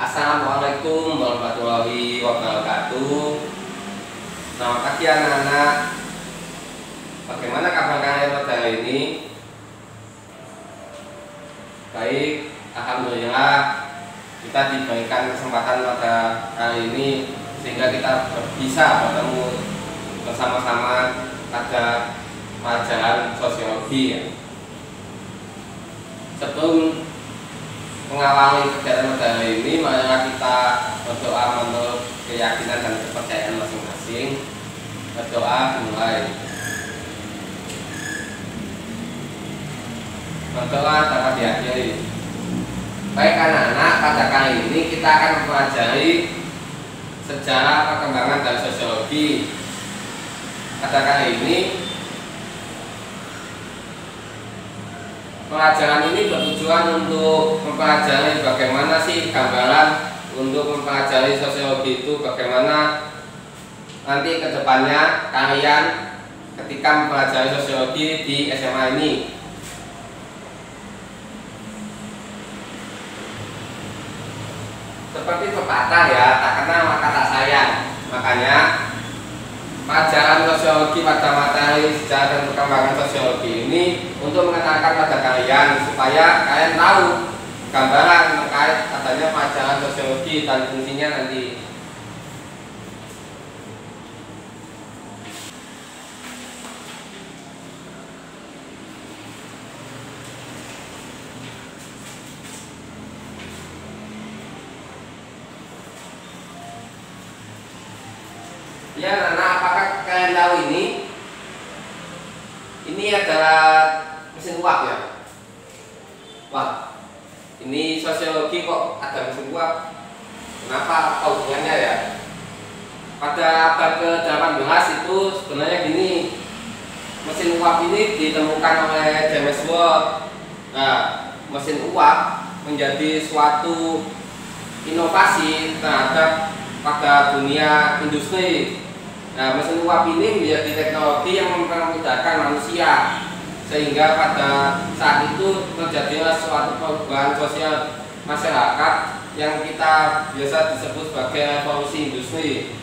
Assalamualaikum warahmatullahi wabarakatuh. Selamat pagi anak-anak. Bagaimana kabar kalian pada hari ini? Baik, alhamdulillah kita diberikan kesempatan pada hari ini sehingga kita bisa bertemu bersama-sama pada pelajaran sosiologi. Sebelum mengawali kegiatan pada hari ini, marilah kita berdoa menurut keyakinan dan kepercayaan masing-masing. Berdoa dimulai. Berdoa dapat diakhiri. Baik anak-anak, pada kali ini kita akan mempelajari sejarah perkembangan dan sosiologi. Pada kali ini pelajaran ini bertujuan untuk mempelajari bagaimana sih gambaran untuk mempelajari sosiologi itu, bagaimana nanti ke depannya kalian ketika mempelajari sosiologi di SMA ini. Seperti pepatah ya, tak kenal maka tak sayang. Makanya pelajaran sosiologi pada materi sejarah dan perkembangan sosiologi ini untuk mengenalkan pada kalian supaya kalian tahu gambaran terkait adanya pelajaran sosiologi dan fungsinya nanti. Ya, nah apakah kalian tahu ini? Ini adalah mesin uap ya. Wah, ini sosiologi kok ada mesin uap? Kenapa hubungannya ya? Pada abad ke-18 itu sebenarnya gini, mesin uap ini ditemukan oleh James Watt. Nah, mesin uap menjadi suatu inovasi terhadap pada dunia industri. Nah, mesin uap ini menjadi teknologi yang mempermudahkan manusia sehingga pada saat itu terjadilah suatu perubahan sosial masyarakat yang kita biasa disebut sebagai revolusi industri.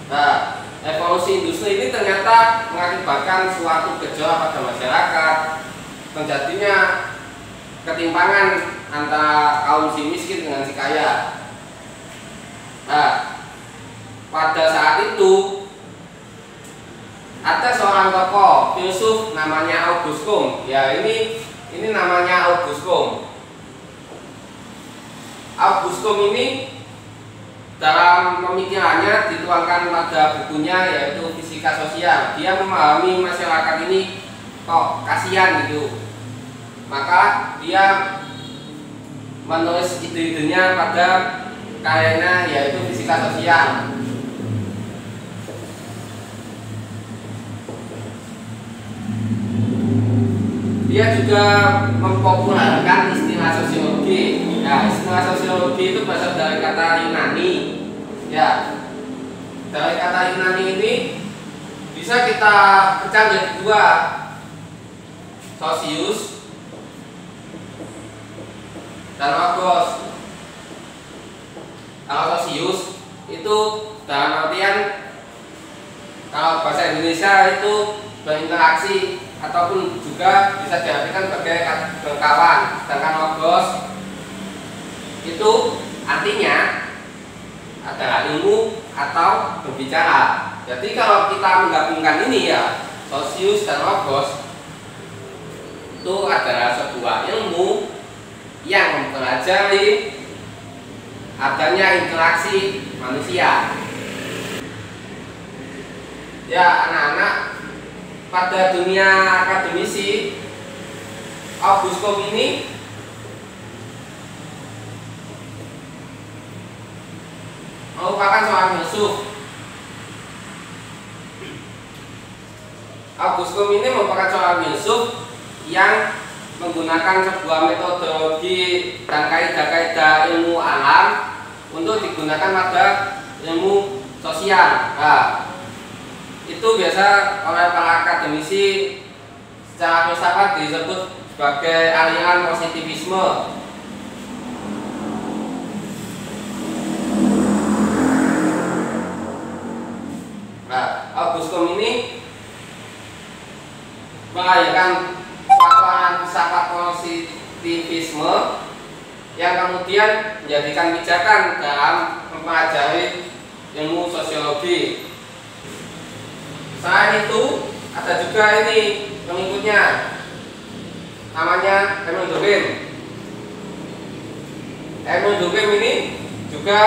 Nah, revolusi industri ini ternyata mengakibatkan suatu gejolak pada masyarakat, terjadinya ketimpangan antara kaum si miskin dengan si kaya. Nah, pada saat itu ada seorang tokoh filsuf namanya Auguste Comte. Ya, ini namanya Auguste Comte. Auguste Comte ini dalam pemikirannya dituangkan pada bukunya yaitu Fisika Sosial. Dia memahami masyarakat ini kok kasihan gitu. Maka dia menulis ide-idenya pada karyanya yaitu Fisika Sosial. Dia juga mempopulerkan istilah sosiologi. Ya, istilah sosiologi itu berasal dari kata Yunani. Ya, dari kata Yunani ini bisa kita pecah menjadi dua, sosius dan logos. Kalau sosius itu dalam artian kalau bahasa Indonesia itu berinteraksi ataupun juga bisa diartikan sebagai berkawan. Sedangkan logos itu artinya adalah ilmu atau berbicara. Jadi kalau kita menggabungkan ini ya, sosius dan logos itu adalah sebuah ilmu yang mempelajari adanya interaksi manusia. Ya anak-anak, pada dunia akademisi Auguste Comte ini merupakan seorang filsuf. Auguste Comte ini merupakan seorang filsuf yang menggunakan sebuah metodologi dan kaidah-kaidah ilmu alam untuk digunakan pada ilmu sosial. Nah, itu biasa oleh para akademisi secara filsafat disebut sebagai aliran positivisme. Augustum ini melahirkan suatu filsafat positivisme yang kemudian menjadikan pijakan dalam mempelajari ilmu sosiologi. Selain itu ada juga ini pengikutnya, namanya Emil Durkheim. Emil Durkheim ini juga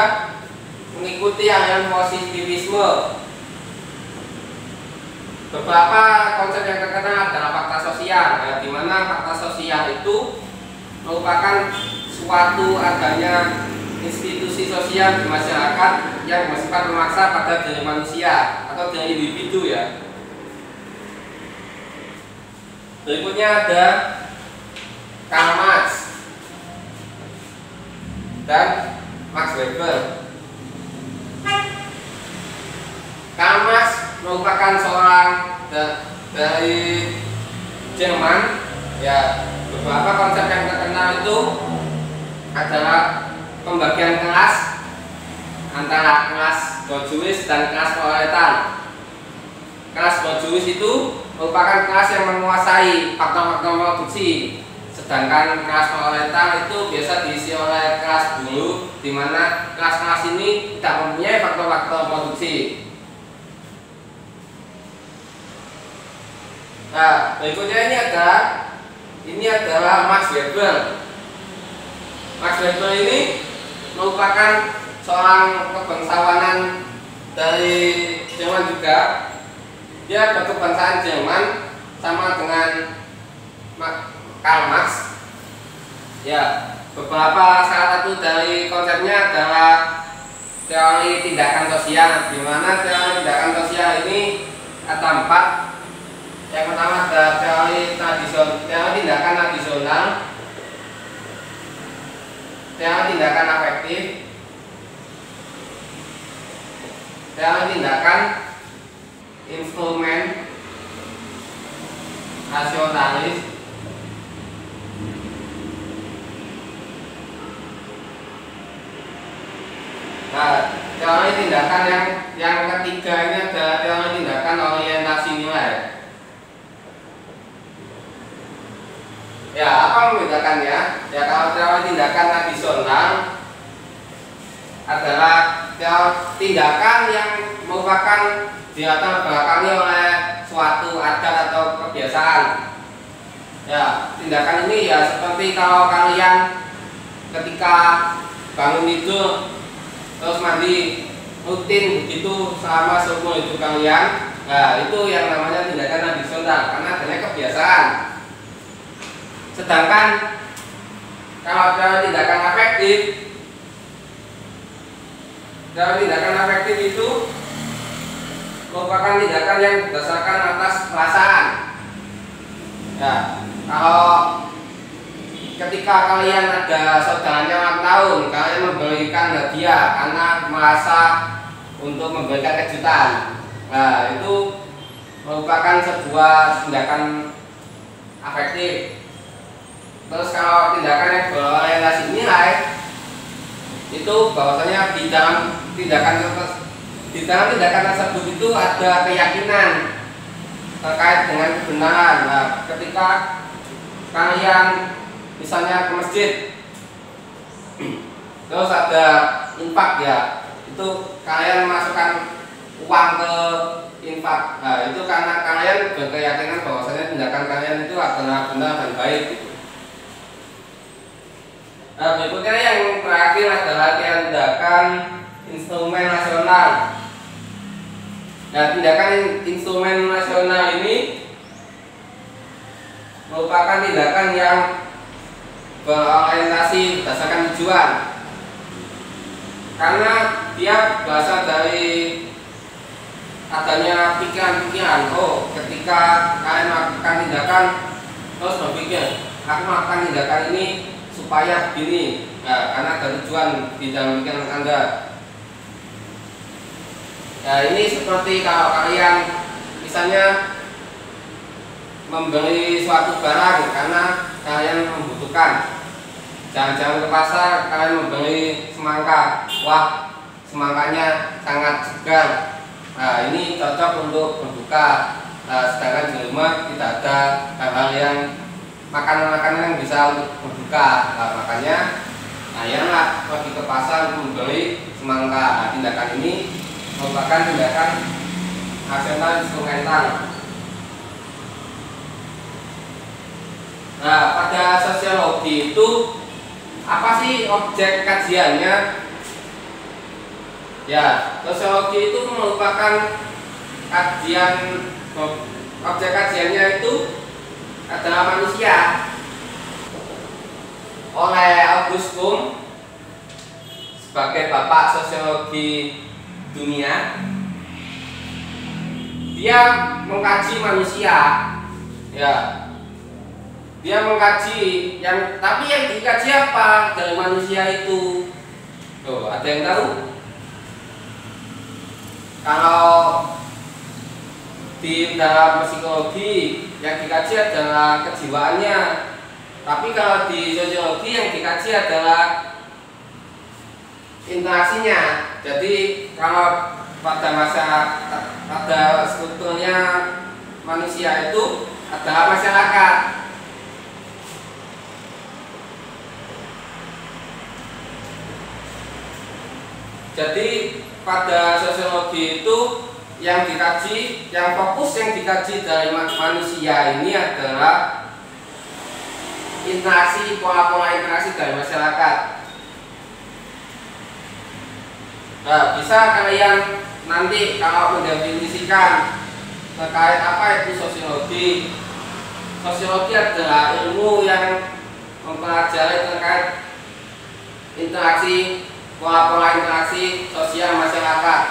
mengikuti aliran positivisme. Beberapa konsep yang terkenal adalah fakta sosial, di mana fakta sosial itu merupakan suatu adanya institusi sosial di masyarakat yang bersifat memaksa pada diri manusia atau diri individu ya. Berikutnya ada Karl Marx dan Max Weber. Karl Marx merupakan seorang dari Jerman ya. Beberapa konsep yang terkenal itu adalah pembagian kelas antara kelas bourgeois dan kelas proletar. Kelas bourgeois itu merupakan kelas yang menguasai faktor-faktor produksi, sedangkan kelas proletar itu biasa diisi oleh kelas buruh, di mana kelas-kelas ini tidak mempunyai faktor-faktor produksi. Nah, berikutnya ini adalah Max Weber. Max Weber ini merupakan seorang kebangsawanan dari Jerman juga. Dia berkebangsaan Jerman sama dengan Karl Marx. Ya, salah satu dari konsepnya adalah teori tindakan sosial, di mana teori tindakan sosial ini ada 4. Yang pertama ada teori tindakan tradisional, teori tindakan afektif, teori tindakan instrumen rasionalis, nah, teori tindakan yang ketiga ini adalah teori tindakan orientasi nilai. Ya, apa membedakannya? Ya, kalau teori tindakan tradisional adalah tindakan yang merupakan dilatar belakangi oleh suatu adat atau kebiasaan. Ya, tindakan ini ya seperti kalau kalian ketika bangun tidur terus mandi rutin begitu selama seumur hidup kalian. Nah, itu yang namanya tindakan tradisional karena adanya kebiasaan. Sedangkan kalau dalam tindakan afektif itu merupakan tindakan yang berdasarkan atas perasaan. Ya, kalau ketika kalian ada saudaranya ulang tahun, kalian memberikan hadiah karena merasa untuk memberikan kejutan. Nah, itu merupakan sebuah tindakan afektif. Terus kalau tindakan yang berorientasi nilai itu bahwasanya di dalam tindakan tersebut itu ada keyakinan terkait dengan kebenaran. Nah, ketika kalian misalnya ke masjid terus ada infak ya, itu kalian masukkan uang ke infak. Nah, itu karena kalian berkeyakinan bahwasanya tindakan kalian itu adalah benar dan baik gitu. Nah, berikutnya yang terakhir adalah tindakan instrumen nasional. Nah, tindakan instrumen nasional ini merupakan tindakan yang berorientasi berdasarkan tujuan, karena dia berasal dari adanya pikiran-pikiran. Oh, ketika kalian melakukan tindakan terus berpikir, aku melakukan tindakan ini supaya begini, nah, karena ada tujuan di dalam pikiran Anda. Nah, ini seperti kalau kalian misalnya membeli suatu barang karena kalian membutuhkan. Jangan-jangan ke pasar kalian membeli semangka, wah semangkanya sangat segar, Nah, ini cocok untuk berbuka. Sedangkan di rumah tidak ada hal-hal yang makanan-makanan yang bisa untuk berbuka. Makanya ayahlah pergi ke pasar untuk membeli semangka. Tindakan ini merupakan tindakan aksentual instrumental. Nah, pada sosiologi itu apa sih objek kajiannya? Ya, sosiologi itu merupakan kajian, objek kajiannya itu adalah manusia. Oleh Auguste Comte sebagai bapak sosiologi dunia, dia mengkaji manusia. Ya, dia mengkaji tapi yang dikaji apa dari manusia itu? Tuh, ada yang tahu? Kalau di dalam psikologi yang dikaji adalah kejiwaannya, tapi kalau di sosiologi yang dikaji adalah interaksinya. Jadi kalau pada strukturnya manusia itu adalah masyarakat. Jadi pada sosiologi itu yang dikaji, yang fokus yang dikaji dari manusia ini adalah interaksi, pola-pola interaksi dari masyarakat. Nah, bisa kalian nanti kalau mendefinisikan terkait apa itu sosiologi. Sosiologi adalah ilmu yang mempelajari terkait interaksi, pola-pola interaksi sosial masyarakat.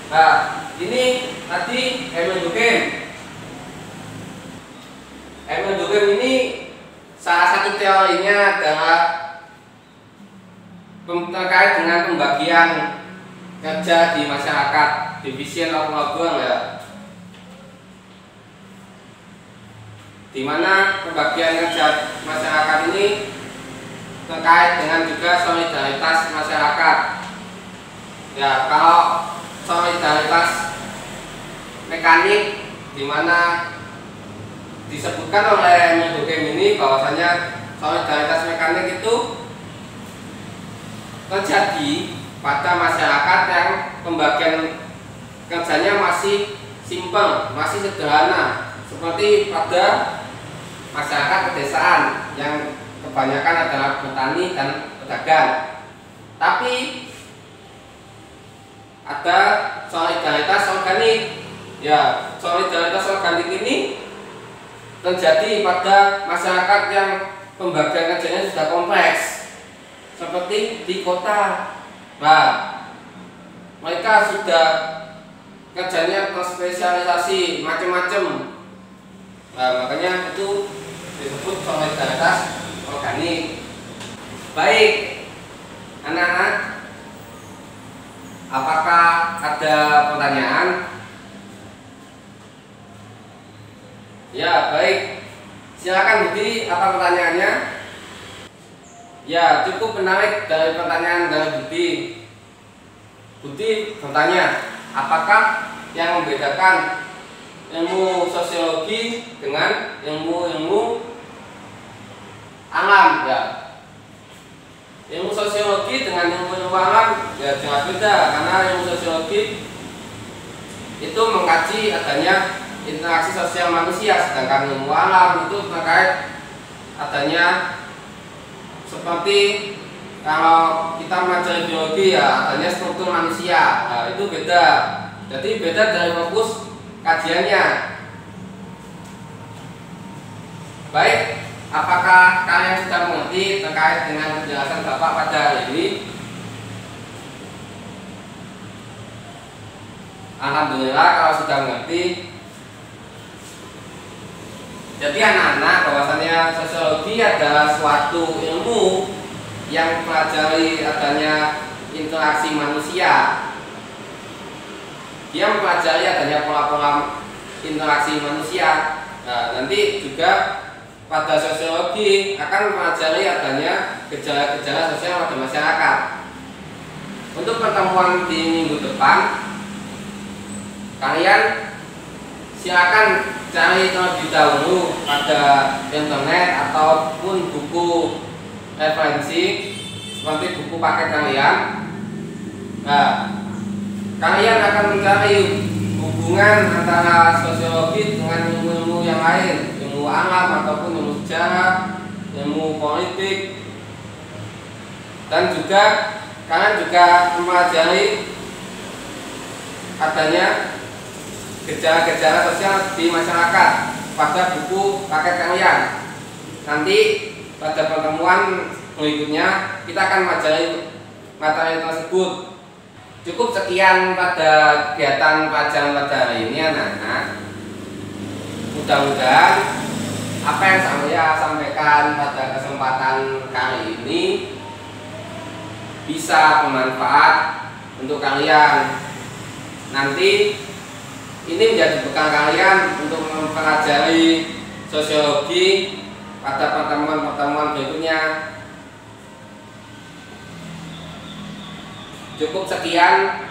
Nah, ini tadi Emile Durkheim. Emile Durkheim ini salah satu teorinya adalah terkait dengan pembagian kerja di masyarakat, division of labor ya. Di mana pembagian kerja masyarakat ini terkait dengan juga solidaritas masyarakat. Ya, kalau solidaritas mekanik, di mana disebutkan oleh Emile Durkheim ini bahwasanya solidaritas mekanik itu terjadi pada masyarakat yang pembagian kerjanya masih simpel, masih sederhana, seperti pada masyarakat pedesaan yang kebanyakan adalah petani dan pedagang. Tapi ada solidaritas organik. Ya, solidaritas organik ini terjadi pada masyarakat yang pembagian kerjanya sudah kompleks, seperti di kota. Nah, mereka sudah kerjanya terspesialisasi macam-macam. Nah, makanya itu disebut solidaritas organik. Baik, anak-anak, apakah ada pertanyaan? Ya, baik. Silakan Budi, apa pertanyaannya? Ya, cukup menarik dari pertanyaan dari Budi. Budi bertanya, apakah yang membedakan ilmu sosiologi dengan ilmu-ilmu alam? Ya, ilmu sosiologi dengan ilmu alam ya jelas beda, karena ilmu sosiologi itu mengkaji adanya interaksi sosial manusia, sedangkan ilmu alam itu terkait adanya seperti kalau kita mempelajari biologi ya adanya struktur manusia. Nah, itu beda. Jadi beda dari fokus kajiannya. Baik, apakah kalian sudah mengerti terkait dengan penjelasan Bapak pada hari ini? Alhamdulillah kalau sudah mengerti. Jadi anak-anak, bahwasannya sosiologi adalah suatu ilmu yang mempelajari adanya interaksi manusia. Dia mempelajari adanya pola-pola interaksi manusia. Nah, nanti juga pada sosiologi akan mempelajari adanya gejala-gejala sosial pada masyarakat. Untuk pertemuan di minggu depan, kalian silakan cari terlebih dahulu pada internet ataupun buku referensi seperti buku paket kalian. Nah, kalian akan mencari hubungan antara sosiologi dengan ilmu-ilmu yang lain, ilmu alam ataupun ilmu sejarah, ilmu politik, dan juga kalian juga mempelajari adanya gejala-gejala sosial di masyarakat pada buku paket kalian. Nanti pada pertemuan berikutnya kita akan mempelajari materi tersebut. Cukup sekian pada kegiatan pelajaran pada hari ini anak-anak. Mudah-mudahan apa yang saya sampaikan pada kesempatan kali ini bisa bermanfaat untuk kalian. Nanti ini menjadi bekal kalian untuk mempelajari sosiologi pada pertemuan-pertemuan berikutnya. Cukup sekian.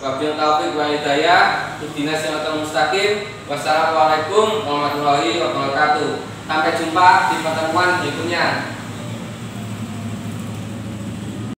Wabillahi taufiq wal hidayah. Ihdinas siratal mustaqim. Wassalamualaikum warahmatullahi wabarakatuh. Sampai jumpa di pertemuan berikutnya.